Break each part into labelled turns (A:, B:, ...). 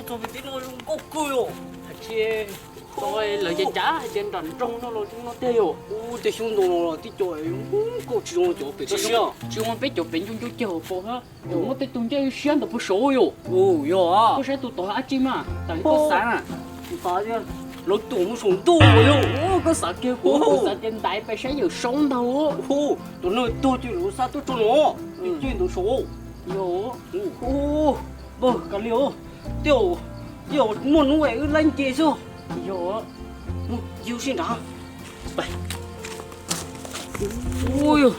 A: tôi bị tiếng nói có cười
B: chị tôi lời giải trả trên đàn trong nó rồi chúng nó tiêu
A: tôi không懂了，这叫我其中叫别的香。
B: chỉ muốn biết chỗ bên chúng tôi chờ phố ha chúng nó tới tung chơi xuyên được một số yo
A: 哦哟啊
B: có，sẽ tụt tỏ ăn chim à tại có sáng à
A: 啥的，老动物上多哟。
B: có sợ kêu cô sợ trên đại phải sẽ nhiều sống đâu
A: 哦，都那多对路啥都中了，你最都说。
B: yo
A: 哦，不，干了，掉门外拦截手，
B: yo
A: 有现场，来，
B: ôi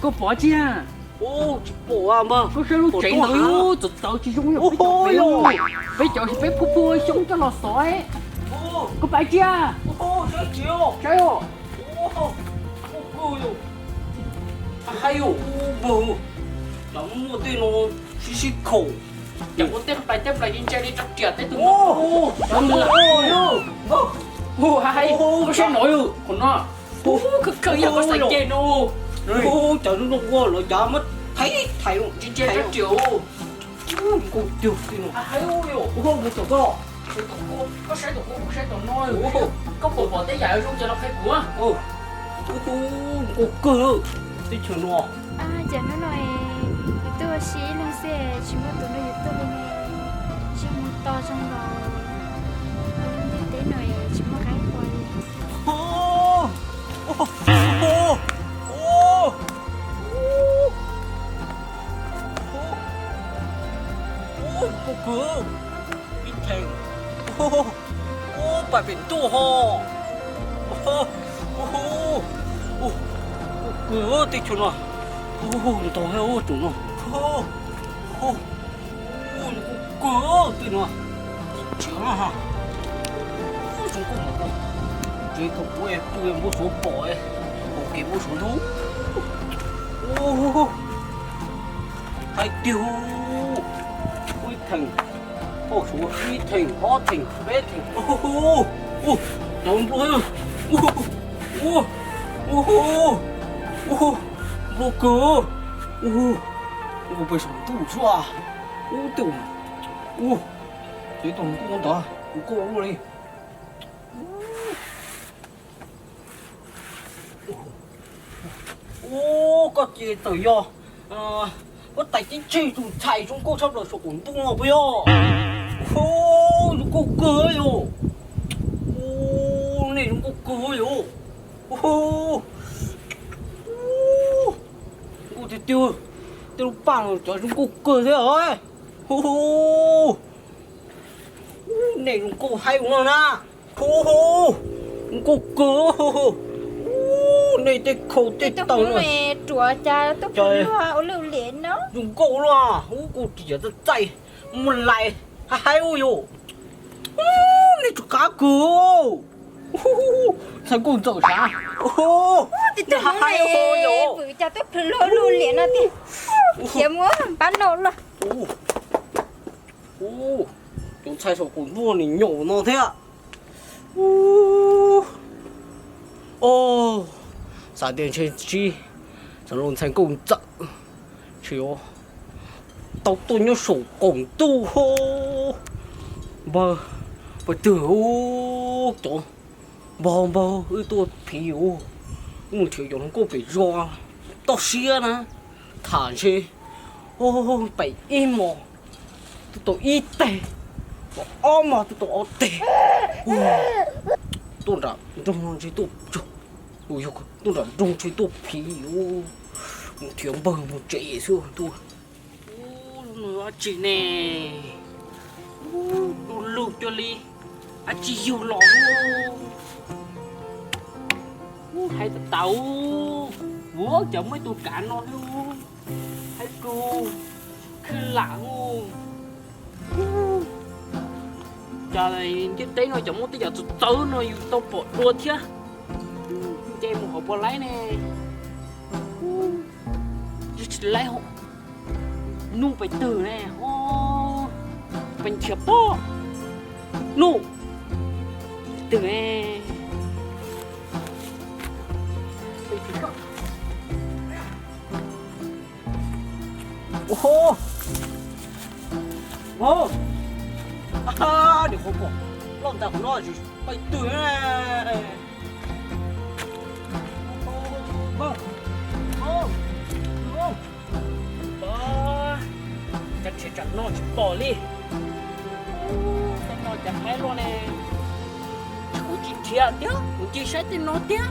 B: có bỏ chi à
A: 哦，保安吧，
B: có sẽ lúc chạy nữa tụt tàu chỉ xuống rồi phải chọn phải phu phu xuống cho lò sỏi
A: 哦
B: có phải chi à
A: 哦，小九，
B: sao yo
A: 哦，哦哟，还有不，咱们我对侬吸口，
B: chẳng có tên bài chấp là in chơi đi trong trượt tới tụi nó
A: 哦，咱们哦哟，哦，
B: hay có sẽ nổi rồi còn nó cứ giờ có sạch chơi nó
A: 哦，咱们我了家么，太了，
B: chỉ chơi trong triệu
A: 我丢对侬，
B: hay yo
A: 我不走到，
B: có sẽ tụi cô có sẽ tụi nó có bỏ tới dài luôn cho nó khai của
A: 哦，我哥，这群喏。
C: À, giờ nó nói tôi xí lên xe chỉ muốn tụi nó giúp tôi lên chỉ muốn to trong đó đi tới nói chỉ muốn cái quay
A: 哦哦哦哦哦，哥哥，一听，哦哦，百变多哈，哦哦哦，哥，对群了，哦，你到海我中了，哦哦哦，哥，对了，强了哈，中国嘛。 这个我也不跟我说饱哎，我给我说头，哦，还丢，会疼，我说一疼好疼，别疼，哦哦，能不能，哦哦哦，我哥，哦，我被什么堵住啊？我丢，哦，这东西我打，我过我嘞。 ô có gì tới yo có tài chính chi chúng chạy chúng cô sắp được số cuốn tung ngọc yo ô cô cười yo ô này chúng cô cười yo ô ô thì tiêu tiêu bằng cho chúng cô cười thế rồi ô này chúng cô hay cũng là ô cô cười này tê khổ tê
C: tôi
A: tàu
C: cũng
A: rồi
C: mẹ chúa cha tôi cũng lo lưu liền nó
A: dùng cổ luôn à cô chỉ là chạy một lại hai ôi yo này chú cá cừu sao cô走啥
C: thì tôi cũng mẹ vừa cha tôi lo lưu liền nó thì kiếm muốn bán nổ luôn
A: ô chúng chạy số cuốn mua này nhổ nó thế ạ ô闪电拳击，咱龙成功整，是哟，到多鸟手工都好，不得哦，懂，一多皮哦，我条用过被抓，到些呢，弹去，哦，被一毛，都一袋，我阿妈都我袋，哦，多少，中去多中。 ôi dồi tôi đã rung chơi tốt phí một thiếu bờ một trẻ xưa tôi nó chỉ nè đồ lụt cho đi chỉ nhiều lọ
B: hay tàu búa chồng mấy tôi cả nó luôn hay cô cứ lặng giờ này chứ tí nó chồng tới giờ tôi tới nó tao bỏ đua chứ chơi một hộp bò lái nè lấy hộp nu phải từ nè ô mình chẹp bó nu từ nè
A: ô ô à để không bỏ lòng ta không lo gì phải tuổi này không không không chắc chỉ chặt nó chỉ bỏ đi nó chặt mấy luôn nè cũng chỉ thiệt chứ cũng chỉ sẽ tin nó tiếc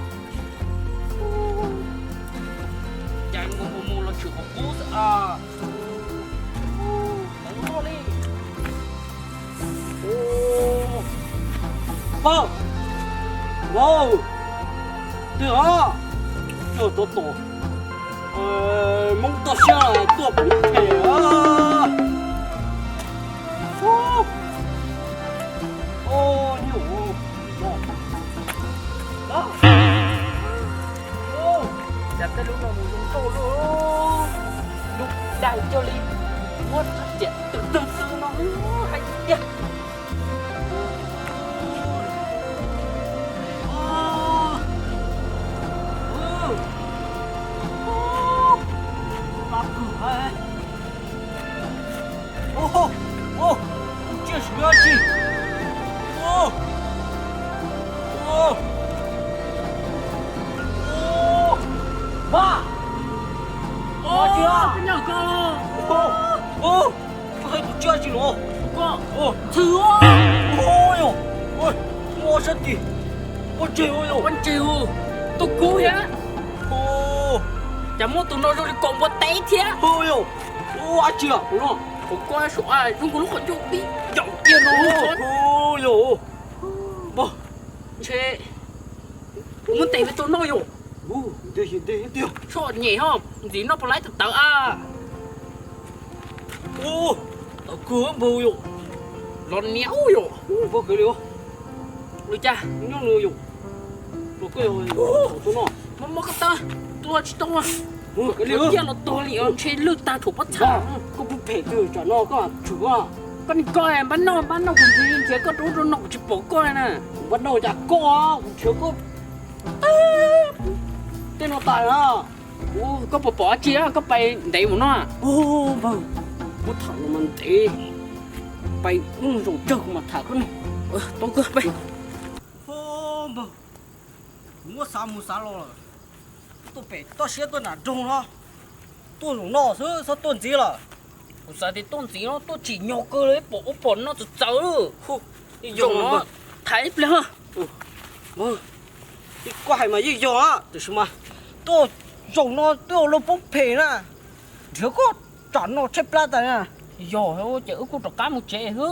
A: chẳng có một là chủ học cũ à đánh nó đi wow wow được à cho tổ mong tổ xe là tổ bún thể à ô nhiều đó ô chặt tới lúc nào mình dùng tô luôn lúc đang cho đi muốn phát triển từ từ nó hay nhá ô ô这是要紧ô ô ô ba
B: Ồ, cái nhà con.
A: ô hay不叫紧了
B: Con,
A: ô
B: thứ
A: ô哟ôi mua rất đi ô chịu ôi
B: con chịu. Tôi cứu hả?
A: ô
B: Chẳng muốn tụi nó rồi còn một té thế.
A: ôi yo ô à chưa
B: Đúng không? Có qua số ai, chúng có lúc còn dùng đi. Dòng kia nó luôn.
A: ô yo bơ
B: Chê. Muốn té với tụi nó rồi.
A: ô đây
B: Sao nhẹ không? Gì nó phải lấy thực tự à?
A: ô tao cứ bơ yo
B: Nó néo rồi.
A: bơ cái điều
B: Được cha.
A: nhớ nữa yo bơ cái tụi nó
B: Mà cái ta. Tôi chỉ tôi.
A: cái điều
B: Nó kia nó to liền. Chê lướt ta thủ bắt thả.
A: có bút phê từ cho nó các bạn chủ à
B: Con coi bán nó còn gì. Chỉ có đủ nó chỉ bỏ coi nè.
A: bắt đầu chặt co chưa có tên nó tài à
B: Ồ, có bỏ chia, có bay đẩy một nó à?
A: ô vâng bút thằng mình thế bay rồi chơi mà thả con này
B: Tôi cứ bay.
A: ô vâng mua sao lo tôi phải tôi sẽ tôi nản trông ha tôi dùng nó sao tôi gì là
B: Sao thì tôn gì nó, tôi chỉ nhỏ cơ lấy bỏ nó từ cháu dùng nó thấy lên ha.
A: vâng đi quay mà gì rồi á từ mà tôi dùng nó tôi nó bốc phê nè thiếu có chọn nó chép ra tại nè
B: Rồi, chữ của trò cá một trẻ hư.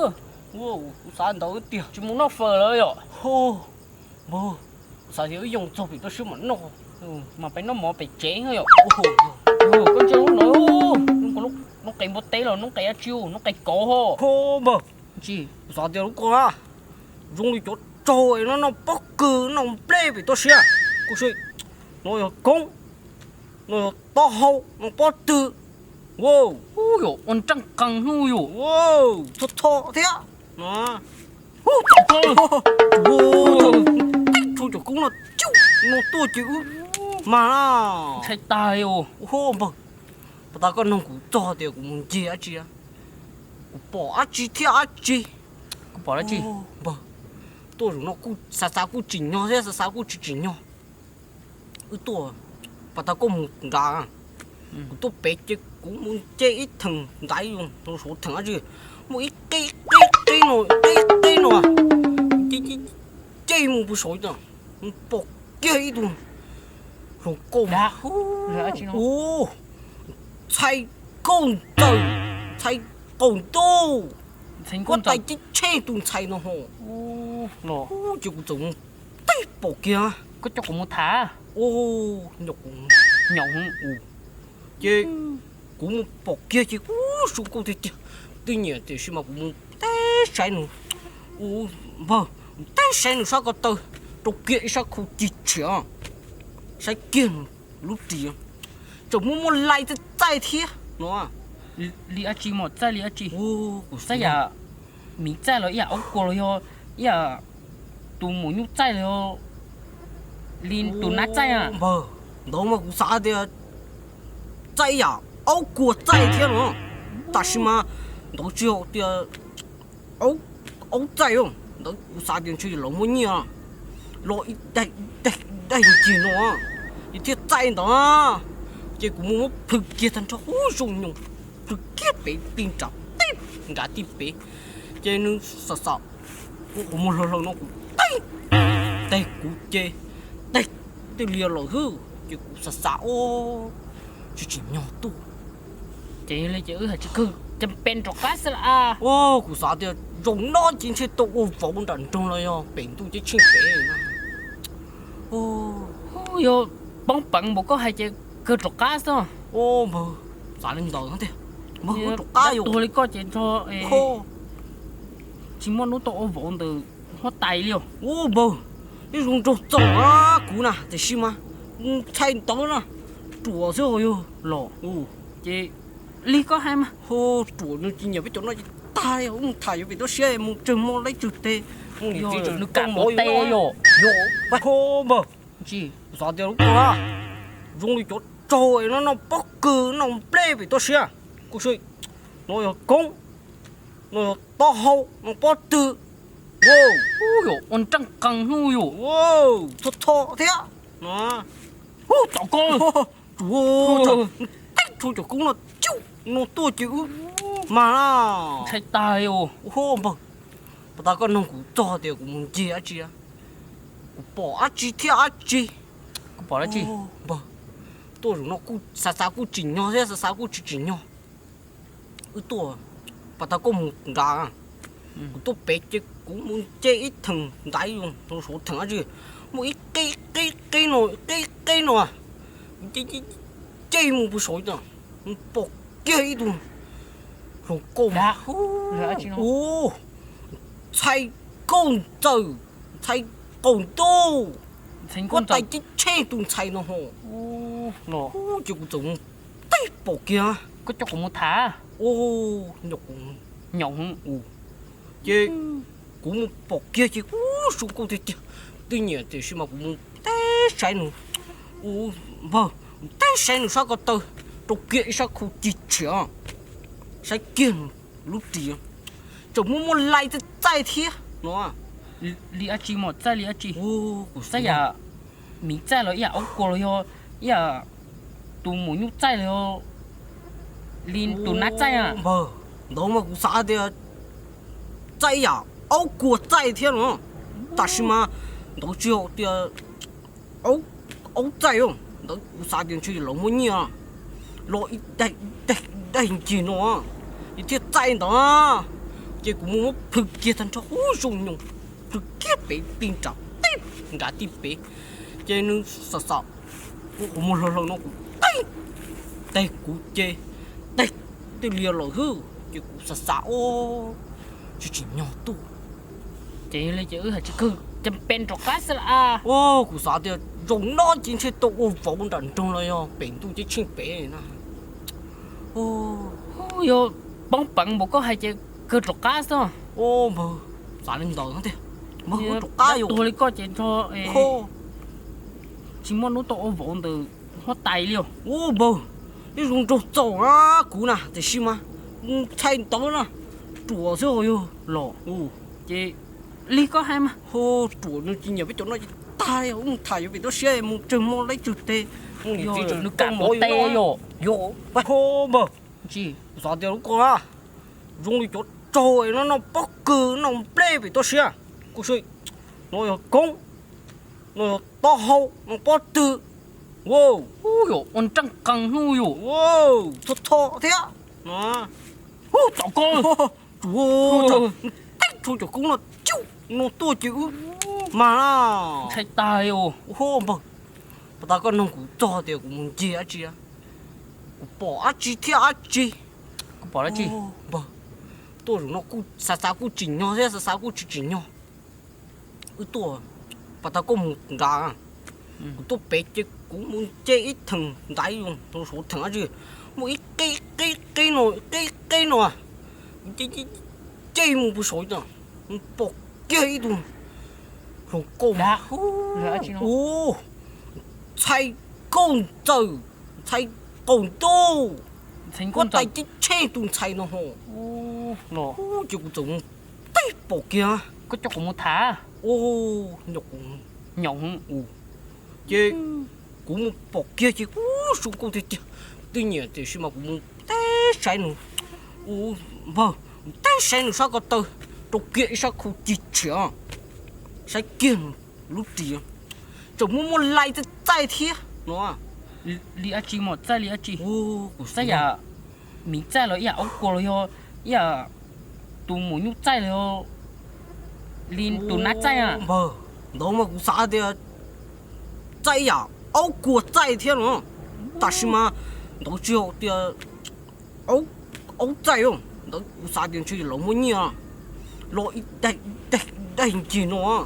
B: Wow, sao đâu tiền, chỉ muốn nó phờเลยrồi.
A: ô vâng
B: Sao thì dùng cho bị tôi sư mà nó. Mà phải nó mò phải chế thôi rồi.
A: ô
B: Con chưa lúc nữa. Có lúc nó cày một té rồi, nó cày chiêu, nó cày cổ hồ.
A: ô vâng
B: Gì?
A: sao thì lúc con á dùng đi chỗ trôi nó bốc cừ nó play bị tôi xia cô suy nó công nó to hậu nó bó tư wow
B: Ôi dồi, con trăng căng hư dồi.
A: wow thọ thế nó wow thôi chỗ cũng là chú nó tôi chịu mà
B: Thấy tài ồ.
A: ô vâng ta con nông cụ to thì cũng muốn chia chia bỏ chi thế chi
B: Có bỏ ra chi?
A: vâng tôi dùng nó cũng xa cũng chỉnh nhau thế xa cũng chỉnh nhau tôi và ta có một gà tôi bé chứ cũng muốn chơi ít thằng đáy luôn tôi số thằng gì một ít cây nồi chơi một buổi tối rồi bỏ chơi luôn rồi cô
B: Đã. Ra chi nó.
A: ô thay công tử thay công tô
B: Thành
A: có
B: con
A: tay
B: tàu.
A: chứ chơi tuần thay nó hồ
B: Ô, nó.
A: ô chứ cũng dùng tay bỏ kia
B: Có cho cũng một thả.
A: ô nhục
B: Nhộng.
A: chứ cũng bỏ kia chứ xuống cô thì tuy nhiên thì khi mà cũng té sai nữa ô vâng té sai nữa sao có từ đồ kia sao không chỉ chữa sai kia lúc gì chồng muốn lại thì tay thế nó
B: Lý á chi một trái lý á chi.
A: ô
B: Sao ya mình trái rồi ya ốc cô rồi ya tụ muốn nhúc trái rồi liên tụ nát trái à.
A: vâng đâu mà cũng sao thì trái à ốc của trái thế nó ta chỉ mà đâu chịu thì ốc ấu chạy không đó xa tiền chơi lỗ mua nhiều lỗ đây đây đây gì nó thì thiết chạy đó chỉ cũng muốn thực kia thành cho hú dùng nhung thực kia bị pin chọc tiếp ngã tiếp bị chơi nó sợ sợ cũng một lần nó cũng tay tay cũng chơi tay tôi liều lỗ hư chỉ cũng sợ sợ ô chỉ nhỏ tu
B: chị lấy chữ hả chị cứ chấm pen trọc cá sả à
A: ô cũng sợ thì dùng nó chính છે都我否认中了哟病毒就清白了ô
B: ôi yo bóng bận một có hai chị cứ trọc cá sao
A: ô mà sao lên đầu thế mà có trục cá vô
B: tôi lấy có chuyện cho
A: ô
B: chỉ muốn nó tổ vốn từ nó tay liêu
A: ô bờ cái dùng trục trổ á cú nè thì xí mà thay tao nè chùa rồi yo
B: lò
A: ô
B: chị ly có hai mà
A: ô chùa nó chỉ nhiều cái chỗ nó thay ông thay vì nó xe một chừng một lấy chục tê ông
B: yo
A: chỉ
B: nó cả một tê yo
A: yo vậy ô bờ
B: chị
A: sao thì lúc đó dùng đi chỗ trôi nó bóc cừ nó plei vì tôi xe cô suy nó công nó to hậu nó bó tư wow
B: ôi yo on trăng căng hui yo
A: wow thọ thế á nó
B: tao coi
A: wow tách thôi cho cũng là chú nó to chịu mà nó
B: thấy tay yo
A: ô mà ta có nông cụ to thì cũng muốn gì á chị á bỏ á chị theo á chị
B: bỏ ra chị
A: bà tôi nó cũng xa cũng chỉ nhau thế xa cũng chỉ nhau tôi bà ta có một gà tôi bé chứ cũng muốn chơi ít thằng đáy luôn tôi số thằng á gì một ít cây nồi chơi một số nữa bỏ cây luôn rồi cô
B: đã ra chị nó
A: ô thay công tử thay công tô
B: thành
A: có
B: con
A: tay
B: tàu
A: chứ che tung thay nó hồ
B: ô lò
A: ô chứ cũng giống tay bỏ kia
B: có cho cũng một thả
A: ô nhục
B: nhộng
A: chứ cũng bỏ kia chứ ô xuống cô thì tuy nhiên thì mà cũng té sai nữa ô vâng té sai nữa sao có tơ đồ kia sao không chỉ chữa sai kia lúc gì chồng muốn lại thì tay thế nó
B: li a chi một trái li a chi
A: ô
B: trái ya mình trái rồi ya ông cô rồi ya tụ muốn nhúc trái rồi linh tụ nát trái à
A: vâng đâu mà cũng sao thì trái à ấu của trái thế nó但是嘛都只有的ấu trái không đâu cũng sao thì chơi lỗ mua nhiều lỗ đây gì nó thì thiết trái đó chỉ cũng muốn thực kia thành cho hú dùng nhung thực kia bị pin chọc tiếp ngã tiếp bị chơi nó sợ sợ cũng một lần nó cũng tay cũng chơi tay tôi liều lỗ hư chứ cũng sợ sợ ô chỉ nhỏ tu
B: chị lấy chữ hả chị cứ chấm pen trọc cá sả à
A: ô cũng sợ thì dùng nó chính છે都我否认中了哟病毒就清白呢ô
B: ôi yo bóng bận một có hai chị cứ trọc cá sao
A: ô mà sao lên đầu thế mà có trục cá vô
B: tôi lấy có chuyện cho
A: ô
B: chỉ muốn nó tổ vốn từ nó tay liêu
A: ô bờ cái dùng trục trổ á cú nè thì xí mà thay tao nè chùa rồi yo
B: lò
A: ô
B: chị ly có hai mà
A: ô chùa nó chỉ nhiều cái chỗ nó tai ông thầy vì nó xe một chừng một lấy chục tê ông
B: yo
A: đi
B: nó cả một tê yo
A: yo ô bờ
B: chị
A: sao thì lúc qua dùng đi chỗ trôi nó bóc cừ nó plei vì tôi xe cô suy nó công nó to hậu nó bó tư wow
B: ôi yo on trăng căng hui yo
A: wow thọ thế á nó
B: tao coi
A: wow tách thôi cho cũng là chú nó to chịu mà nó
B: thấy tay yo
A: ô mà ta có nông cụ to thì cũng muốn gì á chị á bỏ á chị theo á chị
B: bỏ ra chị
A: mà tôi nó cũng xa cũng chỉ nhau thế xa cũng chỉ nhau tôi bà ta có một gà tôi bé chứ cũng muốn chơi ít thằng đáy luôn tôi số thằng gì một ít cây nồi chơi một số nữa bỏ cây luôn rồi cô
B: đã ra chị nó
A: ô thay công tử thay công tô
B: thành
A: có
B: con
A: tay
B: tàu
A: chứ che tung thay nó hồ
B: ô lò
A: ô chứ cũng dùng tay bộ kia
B: có cho cũng một thả
A: ô nhục
B: nhộng
A: chứ cũng một bộ kia chứ xuống cô thì tuy nhiên thì mà cũng té sai nữa vâng té sai nữa sao có từ đồ kia sao không chỉ chữa sai kia lúc gì chúng muốn lại thì tại thế nó
B: li a chi một trái li a chi
A: ô
B: sai ya mình trái rồi ya ông cô rồi ya tụ một nhúc trái rồi liên tụ nát trái à
A: vâng đó mà cũng sao thì trái à áo của trái thế nó但是嘛到最后的áo trái không đó cũng sao thì chơi lâu mấy nhỉ lo ít đây hình gì nó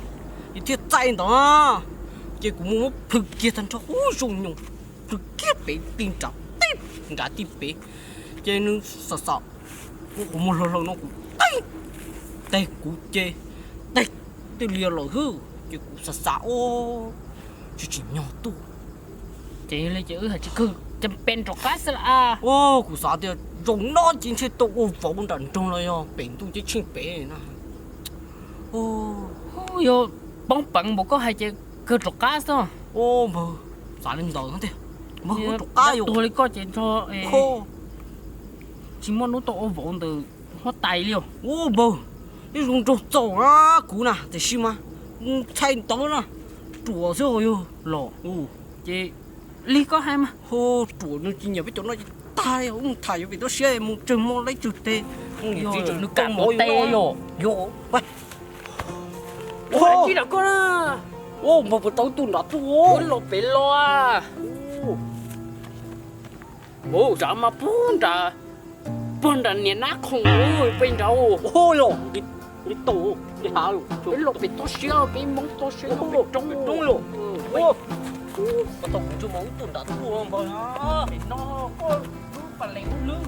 A: ít thiết trái đó cái cũng muốn thực kia thành cho hú dùng nhung thực kia bị tin trọng tiếp ngã tiếp bị chơi nó sợ sợ cũng một lần nó cũng đây cũng chơi đây tôi liều rồi hư cái cũng sợ sợ ô chỉ nhỏ tu
B: chị lấy chữ hay chị cứ chăm pen trọc cá sẽ là
A: ô cũng sợ thì dùng nó chính છે都我否认中了哟病毒就清白呢ô
B: yo bóng bận một có hai chị cứ trọc cá sao
A: ô mà sao lên đầu thế mà có trục cá
B: tôi lấy có chuyện cho
A: khô
B: chỉ muốn nó tổ vốn từ nó tay liêu
A: ô bờ cái dùng trục走啊姑呢得是吗菜刀呢煮着哟
B: lò
A: 哦
B: chị ly có hai mà
A: ô煮nó chỉ nhiều cái chỗ nó tai ông thầy vì nó xe một chừng mua lấy chục tê
B: yo nó cả một tê yo
A: yo vậy
B: ô chỉ là con à
A: ô mà vừa tao tụi nó tụi
B: ô lò bể lo à ô chả mà bốn đã nhẹ nát không ơi bên đâu
A: ô yo đi tổ đi hả rồi
B: bể lò bể to xíu bể mông to xíu bể trong
A: đúng rồi ô mà tao cũng chưa muốn tụi nó tụi mà
B: nó có nó phải lấy nước